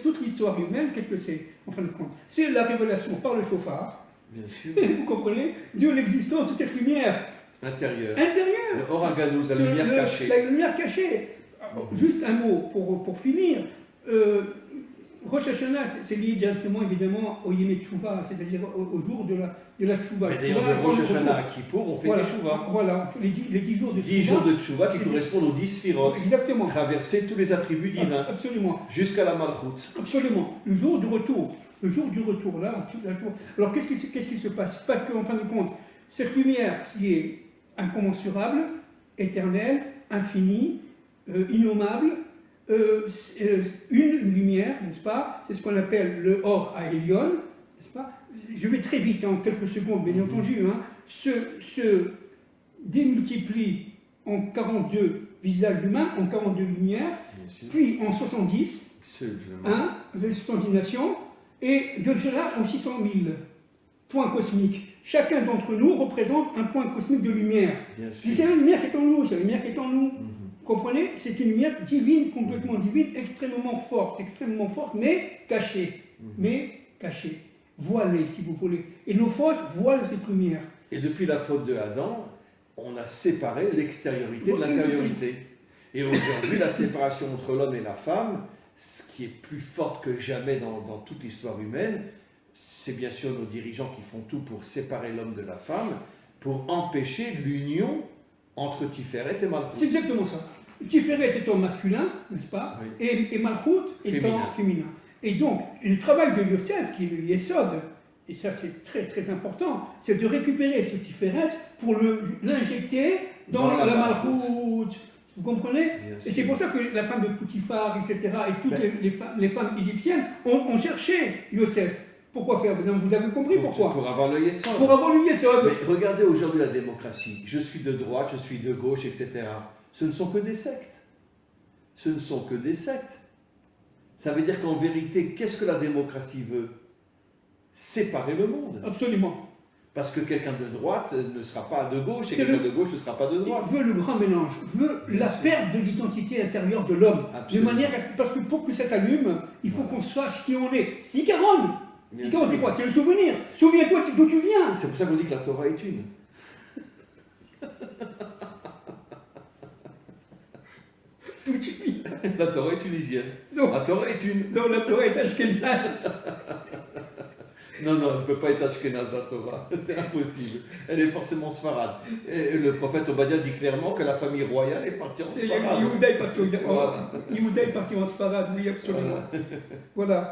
toute l'histoire humaine, qu'est-ce que c'est, en fin de compte? C'est la révélation par le chauffard. Bien sûr. Vous comprenez? De l'existence de cette lumière Intérieur. intérieure. Le Oraganus, la lumière cachée. La lumière cachée. Juste un mot pour finir. Rosh Hashanah, c'est lié directement évidemment au Yom Teshuvah, c'est-à-dire au jour de la Teshuvah. Mais d'ailleurs, de Rosh Hashanah à Kippour, on fait des Teshuvah. Voilà, on fait les 10 jours de Teshuvah. 10 jours de Teshuvah qui correspondent aux 10 sphirotes. Exactement. Traverser tous les attributs divins. Absolument. Jusqu'à la Malchut. Absolument. Le jour du retour. Le jour du retour, là. Alors, qu'est-ce qui se passe? Parce qu'en fin de compte, cette lumière qui est incommensurable, éternelle, infinie, innommable, une lumière, n'est-ce pas? C'est ce qu'on appelle le Or Aelion, n'est-ce pas? Je vais très vite, en quelques secondes, bien entendu, hein, se démultiplie en 42 visages humains, en 42 lumières, puis en 70, hein, vous avez 70 nations, et de cela en 600 000 points cosmiques. Chacun d'entre nous représente un point cosmique de lumière. C'est la lumière qui est en nous, c'est la lumière qui est en nous. Vous comprenez? C'est une lumière divine, complètement divine, extrêmement forte, mais cachée. Mais cachée. Voilée, si vous voulez. Et nos fautes voilent cette lumière. Et depuis la faute de Adam, on a séparé l'extériorité de l'intériorité. Et aujourd'hui, la séparation entre l'homme et la femme, ce qui est plus forte que jamais dans toute l'histoire humaine, c'est bien sûr nos dirigeants qui font tout pour séparer l'homme de la femme, pour empêcher l'union entre Tiferet et Malchut. C'est exactement ça. Tiferet étant masculin, n'est-ce pas? Oui. Et Malchut étant féminin. Et donc, le travail de Yosef, qui est le Yesod, et ça c'est très très important, c'est de récupérer ce Tiferet pour l'injecter dans la Malchut. Vous comprenez? Et c'est pour ça que la femme de Poutifar, etc., et toutes les femmes égyptiennes ont cherché Yosef. Pourquoi faire? Vous avez compris pourquoi? Pour avoir le Yesod. Pour avoir le Yesod. Mais regardez aujourd'hui la démocratie. Je suis de droite, je suis de gauche, etc. Ce ne sont que des sectes. Ce ne sont que des sectes. Ça veut dire qu'en vérité, qu'est-ce que la démocratie veut? Séparer le monde. Absolument. Parce que quelqu'un de droite ne sera pas de gauche et quelqu'un de gauche ne sera pas de droite. Il veut le grand mélange, veut la perte de l'identité intérieure de l'homme. De manière parce que pour que ça s'allume, il faut qu'on sache qui on est. Zikaron. Zikaron, c'est quoi? C'est le souvenir. Souviens-toi d'où tu viens. C'est pour ça qu'on dit que la Torah est une. D'où tu viens. La Torah est tunisienne. Non. La Torah est une. Non, la Torah est ashkénaze. Non, elle ne peut pas être ashkénaze, la Torah. C'est impossible. Elle est forcément sfarade. Et le prophète Obadiah dit clairement que la famille royale est partie en sfarade. Yehuda est parti en sfarade, oui, absolument. Voilà.